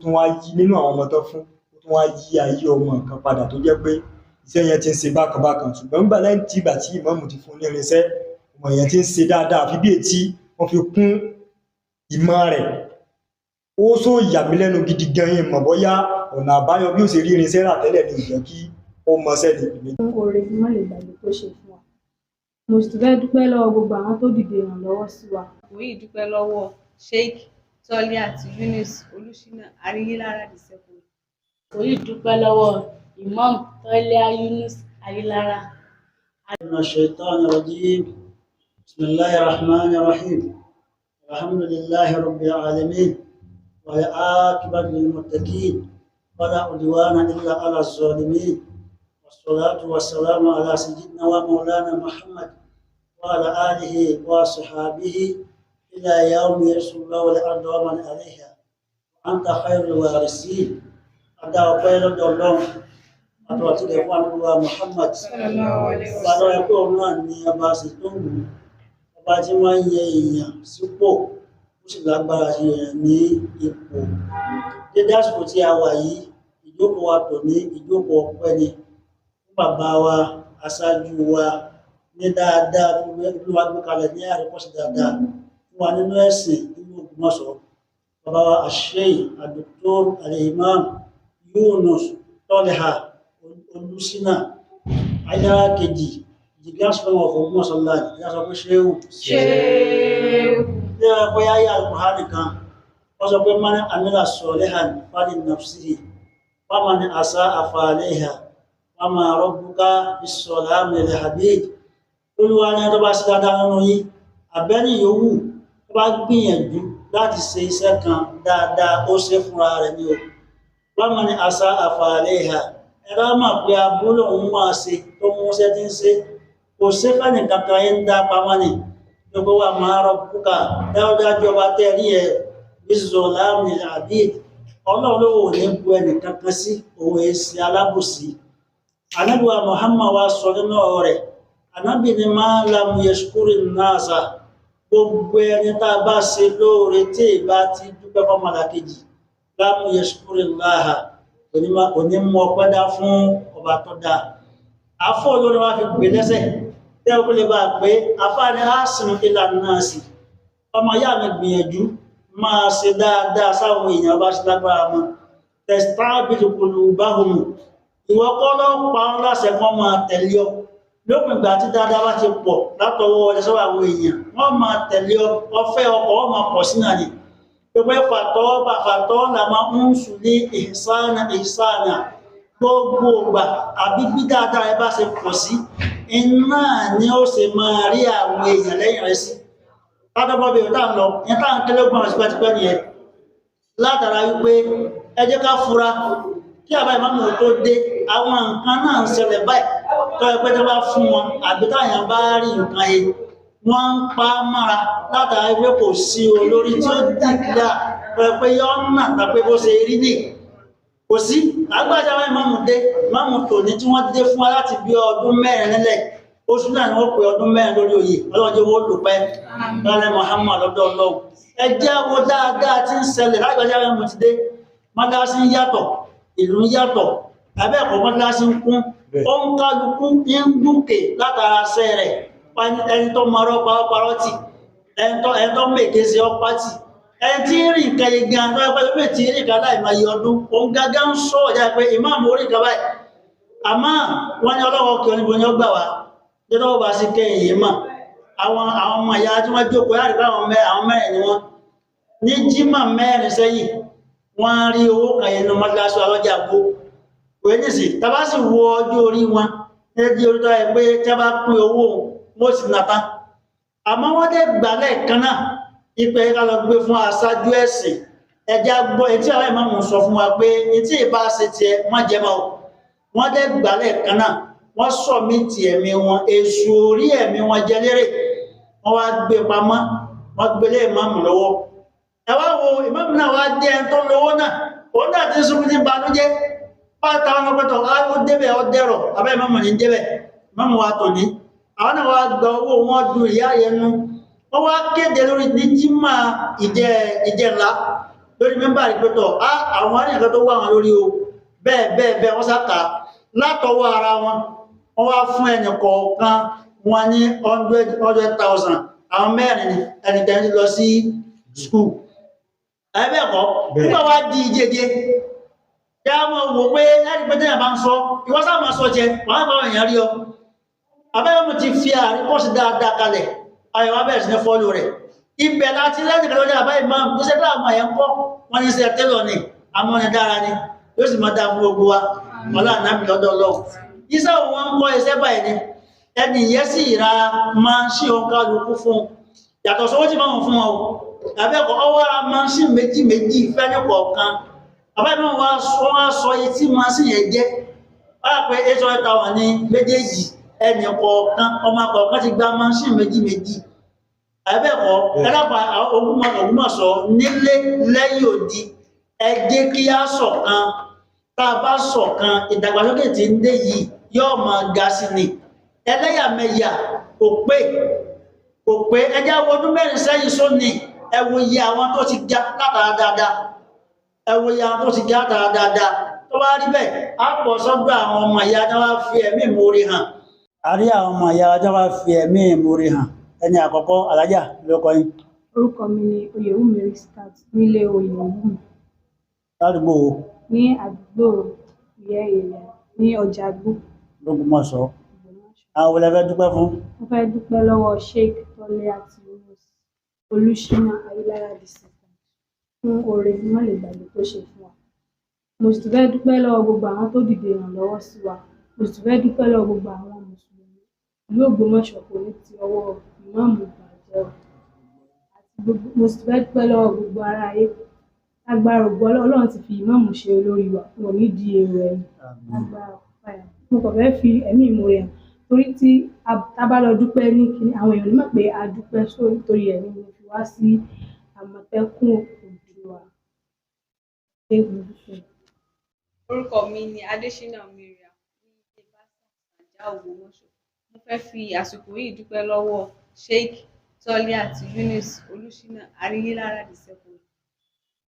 tún wá yí nínú àwọn ọmọ tán fún ó tún wá yí ayé ọmọ kan padà tó jẹ́ pé iṣẹ́ yẹn ti ń ṣe bákan bákan ṣùgbọ́n nígbà lẹ́yìn tí ìgbà tí ìmáàmù ti fún ní irinṣẹ́ ọmọ yẹn ti ń ṣe dáadáa àfi bí ètí wọ́n fi kún ìmọ̀ rẹ̀ ó sọ yà mí lẹ́nu gidi gan yín mọ̀ bóyá ọ̀nà àbáyọ bí ó ṣe rí irinṣẹ́ rà tẹ́lẹ̀ ní ìjẹ́ kí ó mọṣẹ́ ní. oore tí wọ́n lè gbàgbé tó ṣe fún wa mo sì fẹ́ dúpẹ́ lọ́wọ́ gbogbo àwọn tó dìde ìrànlọ́wọ́ sí wa. mo yìí dúpẹ́ lọ́wọ́ Sheikh Toliat Yunus Olúṣínà Aríyílára Dìsẹ́kù. mo yìí dúpẹ́ lọ́wọ́ Imam Toliat Yunus Aríyílára. من الشيطان الرجيم بسم الله الرحمن الرحيم الحمد لله رب العالمين والعاقبة للمتقين ولا عدوان إلا على الظالمين والصلاة والسلام على سيدنا ومولانا محمد وعلى آله وصحابه إلى يوم يرث الله الأرض ومن عليها وأنت خير الوارثين أدعو خير الله àtọ̀tí lè fún àdúgbò Muhammad bàbá ẹ̀kọ́ náà ni ọba sì tó wù ọba tí wọ́n ń yẹ èèyàn sípò ó sì lágbára sí èèyàn ní ipò dédé àsìkò tí a wà yìí ìjókòó wa tò ní ìjókòó ọpẹ́ ni fún bàbá wa aṣáájú wa ní dáadáa tó wá gbé kalẹ̀ ní àríkọ́sí dáadáa fún wa nínú ẹ̀sìn nínú Ògbómọ̀ṣọ́ bàbá wa Sheikh Dr. Al-Imam Yunus Toliat Olúṣínà ayára kejì ìgbàsíwọ̀n ọ̀fọ̀ mọ́sánlá ìyásọ pé ṣéhù ní ọ̀pọ̀ yáyà Al-Qur'ani kan wọ́n sọ pé man amila salihan fali nafsihi wa man asa'a fa'alayha wa ma rabbuka bis-zallami lil-'abid. Olúwa ní ẹjọ́ bá sí dáadáa nínú yìí àbẹ́ni yòówù tó bá gbìyànjú láti ṣe iṣẹ́ kan dáadáa ó ṣe fúnra rẹ̀ ní o wa man asa'a fa'alayha ẹ̀rọ máa pé abúlé òun máa ṣe tó mú ṣẹ́ tí ń ṣe kò ṣe fẹ́ni kankan yẹn ń dá pamọ́ ní gbogbo wa máa rọ púpà dáadájú ọba tẹ́rí ẹ̀ biz-zallami lil-'abid ọlọ́run ní bu ẹnì kankan sí òun èsì alábòsí. Ànábì wa Muhammad wa sọ nínú rẹ̀ Ànábì ni máa lam yashkuri nasa gbogbo ẹni tá a bá ṣe lóore tí ìbá ti dúpẹ́ fọ́mọlàkejì lam yashkuri Allaha òní mú ọpẹ́ dá fún ọba tó dá afọ́ olórí wá fi gbé lẹ́sẹ̀ tẹ́ ó lè bá pé afá ní àásìnú ìlànà náà sí ọmọ yá mi gbìyànjú máa ṣe dáadáa sáwọn èèyàn bá ṣe lágbára mọ́ testabilu qulubahum ìwọ kọ́ ló pa ọ́n láṣẹ kọ́ máa tẹ̀lé ọ lópin ìgbà tí dáadáa bá ti pọ̀ látọwọ́ ọjọ́ sọ́wọ́ àwọn èèyàn wọ́n máa tẹ̀lé ọ ọfẹ́ ọkọ̀ ọ máa pọ̀ sí náà ni gbogbo fàtọ́ la máa ń sùn ní ìsáànà gbogbo ìgbà àbí bí dáadáa ẹ bá ṣe pọ̀ sí iná ni ó ṣe máa rí àwọn èèyàn lẹ́yìn rẹ̀ sí látọ́bọ̀ bí ọ̀tá ń lọ ní táà ń kélé gbọ́n sípẹ́típẹ́ nìyẹn látara wípé ẹ jẹ́ ká fura kí àbá ìmáàmù tó dé àwọn nǹkan náà ń ṣẹlẹ̀ báyìí tó ẹ pé tó bá fún wọn àbí táyàn bá rí nǹkan yẹn wọ́n ń pa mára látàrí pé kò sí olórí tí ó dìgbà pé yọ́ náà tàbí bó ṣe rí ní kò sí agbájá wáyé máàmù tòní tí wọ́n dé fún wa láti bí ọdún mẹ́rin nílẹ̀ oṣù náà ni wọ́n pè ọdún mẹ́rin lórí oyè ọlọ́jọ́ wó lò pẹ́ lálẹ́ Muhammad lọ́dọ̀ Ọlọ́run ẹ jẹ́ wo dáadáa tí ń ṣẹlẹ̀ lágbàjá wáyé mo ti dé mọ́dásí ń yàtọ̀ ìlú ń yàtọ̀ tàbí ẹ̀kọ́ mọ́dásí ń kún ó ń kálukú ń gúnkè látara ṣẹ́ rẹ̀ ẹni tó mọ̀rọ̀ parọ́tì ẹni tó mèké sí ọpátì ẹni tí rí nǹkan yìí gan tó ẹgbẹ́ lórí tí rí nǹkan láì máa yọ ọdún òun gágá ń sọ ọ̀já pé ìmáàmù orí nǹkan báyìí àmọ́ wọ́n ní ọlọ́wọ́ kí oníbo ni ó gbà wá jẹ́tọ́wọ́ bá sí kẹ́ èyí mà àwọn ọmọ ìyá tí wọ́n jókòó láti bá àwọn mẹ́rin ni wọ́n ní jímà mẹ́rin sẹ́yìn wọ́n rí owó kan yẹn ní mọ́tíláṣí ọlọ́jà gbó òye nìsí tàbá sì wo ọjọ́ orí wọn ní ẹjọ́ orí tó yẹ pé tí a bá pín owó wọ́n sì nàta àmọ́ wọ́n dẹ̀ gbàlẹ̀ kan náà ipẹ̀ ká lọ gbé fún aṣáájú ẹ̀sìn ẹja gbọ́ etí àwọn ìmáàmù sọ fún wa pé etí ìbá ṣe tiẹ̀ wọ́n jẹ́ mọ́ wọ́n dẹ̀ gbàlẹ̀ kan náà wọ́n sọ mí ti ẹ̀mí wọn èṣù orí ẹ̀mí wọn jẹ lérè wọ́n wá gbé pamọ́ wọ́n gbélé ìmáàmù lọ́wọ́ ẹ wá wo ìmáàmù náà wá dé ẹni tó lówó náà òun náà ti sùn ní banújẹ́ pátá wọn pẹ̀tọ̀ ó débẹ̀ ó dẹ̀rọ̀ abẹ́ ìmáàmù ní débẹ̀ ìmáàmù wa tò ní àwọn náà wá gba owó wọn dùn ìyá yẹnu wọ́n wá kéde lórí ní jímà ìjẹ̀lá lórí mẹ́mbà rí pẹ́tọ̀ àwọn àríyànkan tó wà wọn lórí o bẹ́ẹ̀ wọ́n sáka látọwọ́ ara wọn wọ́n wá fún ẹnì kọ̀ọ̀kan wọn ní 100,000 àwọn mẹ́rin ni ẹnìkan lọ sí skul ẹ̀bẹ́ẹ̀kọ́ nígbà wá di ìjẹjẹ kí a mọ̀ wò pé láti pẹ́ tẹ́yà bá ń sọ ìwọ́sá máa sọ jẹ wọ́n bá èèyàn rí ọ abẹ́yọ́mù ti fi àríkọ́sí dáadáa kalẹ̀ ayọ̀wà bẹ̀rẹ̀ sí ní fọ́lù rẹ̀ ibẹ̀ láti lẹ́nìkan lọ́jọ́ àbáyé máa ń ṣe láàmù àyẹ̀ ń kọ́ wọ́n ní ṣe tẹ́lọ̀ ní amọ́ni dára ni yóò sì máa dá fún gbogbo wa ọlá ànábì lọ́dọ̀ Ọlọ́run iṣẹ́ wọn ń kọ́ iṣẹ́ báyìí ni ẹni yẹ́ sì ra máa ń ṣí òun kálukú fún yàtọ̀ sọ́wọ́ tí máa ń fún wọn àbẹ́kọ̀ ọwọ́ ra máa ń ṣí méjì fẹ́ ní kọ̀ọ̀kan àbáyé máa wá sọ iye tí máa sì yẹn jẹ́ wọ́n á pẹ́ 800,000 ní méjèèjì ẹni kọ̀ọ̀kan ọmọ kọ̀ọ̀kan ti gba máa ń ṣí méjì ẹ̀bẹ́ẹ̀kọ́ ẹlẹ́pàá Ògbómọ̀ṣọ́ nílé lẹ́yìn òdi ẹ jẹ́ kí á ṣọ̀kan tá a bá ṣọ̀kan ìdàgbàsókè tí ń dé yìí yóò máa ga sí ni ẹlẹ́yàmẹ̀yà kò pé ẹjá ọdún mẹ́rin sẹ́yìn sóní ẹ wo iye àwọn tó ti já látara dáadáa ẹ wo iye àwọn tó ti já látara dáadáa tó bá rí bẹ́ẹ̀ á pọ̀ sọ́dọ̀ àwọn ọmọ ìyá tó wá fi ẹ̀mí ìmoore hàn a rí àwọn ọmọ ìyá tó wá fi ẹ̀mí ìmoore hàn ẹni àkọ́kọ́ alájà lókọ yín. Orúkọ mi ni Oyèwùmí Riskat nílé Oyèwùmí. Ládùúgbò wo? Ní àdúgbò ìyẹ́ èèyàn ní ọjà Gbó. Lógbómọ̀ṣọ́. Àwọn olè fẹ́ dúpẹ́ fún? Mo fẹ́ dúpẹ́ lọ́wọ́ Sheikh Toliat Yunus Olúṣínà Ayílára Dìsẹ́kà fún oore mọ́lẹ̀ gbàgbé tó ṣe fún wa. Mo sì tún fẹ́ dúpẹ́ lọ́wọ́ gbogbo àwọn tó dìde ìrànlọ́wọ́ sí wa. Mo sì tún fẹ́ dúpẹ́ lọ́wọ́ gbogbo àwọn mùsùlùmí ìlú Ògbómọ̀ṣọ́ kò ní ti ọwọ́ ìmáàmù bàjẹ́ o. Mo sì fẹ́ dúpẹ́ lọ́wọ́ gbogbo ará ayé agbára ògbó Ọlọ́run ti fi ìmáàmù ṣe olórí wa wọn ní di èrò ẹ̀yìn agbára ọ̀páyà. Mo kàn fẹ́ fi ẹ̀mí ìmoore hàn torí tí a bá lọ dúpẹ́ ní kíní àwọn èèyàn nímọ̀ pé a dúpẹ́ sórí torí ẹ̀ ni mo fi wá sí Àmọ̀tẹ́kùn Oòduà. Orúkọ mi ni Adéṣínà Miriam ní ilé Báṣà Àjà Ògbómọ̀ṣọ́. Mo fẹ́ fi àsìkò yìí dúpẹ́ lọ́wọ́ Sheikh Toliat Yunus Olúṣínà Ayílára Dìsẹ́kà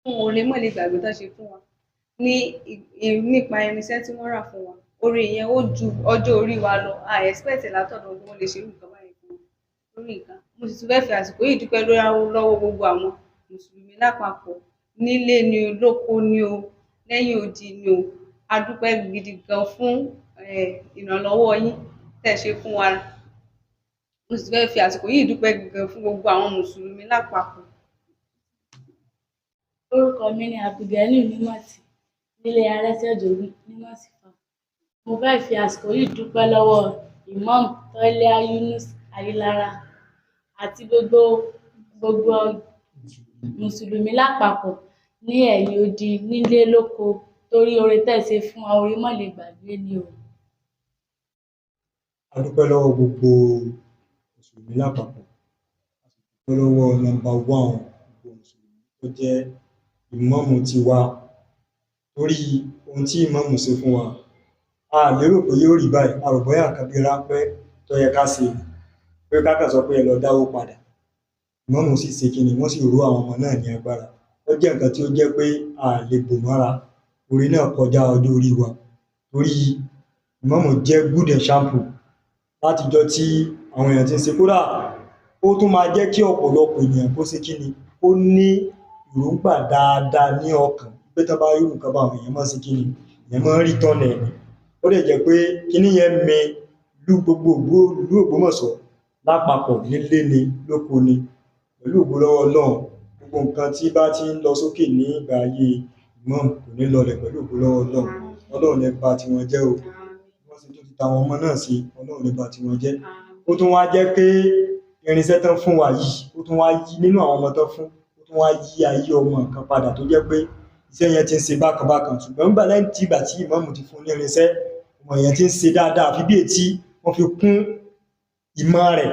fún oore mọ́lẹ̀ gbàgbé tó ṣe fún wa nípa irinṣẹ́ tí wọ́n rà fún wa. Oore yẹn ó ju ọjọ́ orí wa lọ a expect látọ̀dọ̀ wọn lè ṣe nǹkan báyìí fún wa lórí nǹkan. Mo sì tún fẹ́ fi àsìkò yìí dúpẹ́ lọ́wọ́ gbogbo àwọn mùsùlùmí lápapọ̀ nílé ni o lóko ni o lẹ́yìn odi ni o a dúpẹ́ gidi gan fún ìrànlọ́wọ́ yín tẹ́ ṣe fún wa. Mo sì fẹ́ fi àsìkò yìí dúpẹ́ gidi gan fún gbogbo àwọn mùsùlùmí lápapọ̀. Orúkọ mi ni Abdulgani Nimati nílé Arẹ́sẹ̀dòrí ní Mọ́sífà. Mo fẹ́ fi àsìkò yìí dúpẹ́ lọ́wọ́ Imam Toliat Yunus Ayílára àti gbogbo mùsùlùmí lápapọ̀ ní ẹ̀yìn odi nílé lóko torí oore tẹ́ ṣe fún wa oore má lè gbàgbé ni o. A dúpẹ́ lọ́wọ́ gbogbo mùsùlùmí lápapọ̀ a sì dúpẹ́ lọ́wọ́ nọ́mbà 1 gbogbo mùsùlùmí tó jẹ́ ìmáàmù tiwa torí ohun tí ìmáàmù ṣe fún wa a lérò pé yóò rí báyìí a rò bóyá nǹkan bí ráńpẹ́ tó yẹ ká ṣe pé ká kàn sọ pé ẹ lọ dáwó padà ìmáàmù sì ṣe kí ni wọ́n sì ró àwọn ọmọ náà ní agbára ó jẹ́ nǹkan tí ó jẹ́ pé a lè bò mọ́ra orí náà kọjá ọjọ́ orí wa torí ìmáàmù jẹ́ good example látijọ́ tí àwọn èèyàn ti ń ṣe kódà ó tún máa jẹ́ kí ọ̀pọ̀lọpọ̀ ènìyàn kó ṣe kí ni ó ní èròǹgbà dáadáa ní ọkàn pé tán bá rí nǹkan bá àwọn èèyàn máa ṣe kí ni èèyàn máa ń rí tọ́nà ẹ̀ ni ó lè jẹ́ pé kíní yẹn mẹ ìlú Ògbómọ̀ṣọ́ lápapọ̀ nílé ni lóko ni pẹ̀lú ògo lọ́wọ́ Ọlọ́run gbogbo nǹkan tí bá ti ń lọ sókè ní ìgbà ayé ìmáàmù kò ní lọlẹ̀ pẹ̀lú ògo lọ́wọ́ Ọlọ́run ní bà tiwọn jẹ́ o wọ́n sì tún ti ta àwọn ọmọ náà sí Ọlọ́run ní bà tiwọn jẹ́ ó tún wá jẹ́ pé irinṣẹ́ tán fún wa yìí ó tún wá yí nínú àwọn ọmọ tán fún ó tún wá yí ayé ọmọ kan padà tó jẹ́ pé iṣẹ́ yẹn ti ń ṣe bákan ṣùgbọ́n nígbà lẹ́yìn tí ìgbà tí ìmáàmù ti fún ní irinṣẹ́ ọmọ yẹn ti ń ṣe dáadáa àfi bí ètí wọ́n fi kún ìmọ̀ rẹ̀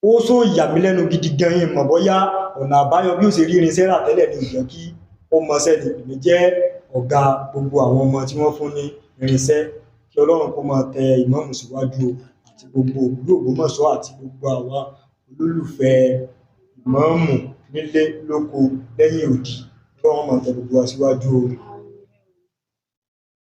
ó sọ yà mí lẹ́nu gidi gan yín mọ̀ bóyá ọ̀nà àbáyọ bí ó ṣe rí irinṣẹ́ rà tẹ́lẹ̀ ní ìjọ kí ó mọṣẹ́ ni èmi jẹ́ ọ̀gá gbogbo àwọn ọmọ tí wọ́n fún ní irinṣẹ́ kí Ọlọ́run kó máa tẹ ìmáàmù síwájú àti gbogbo ìlú Ògbómọ̀ṣọ́ àti gbogbo àwa olólùfẹ́ ìmáàmù nílé lóko lẹ́yìn odi Ọlọ́run máa tẹ gbogbo wa síwájú o.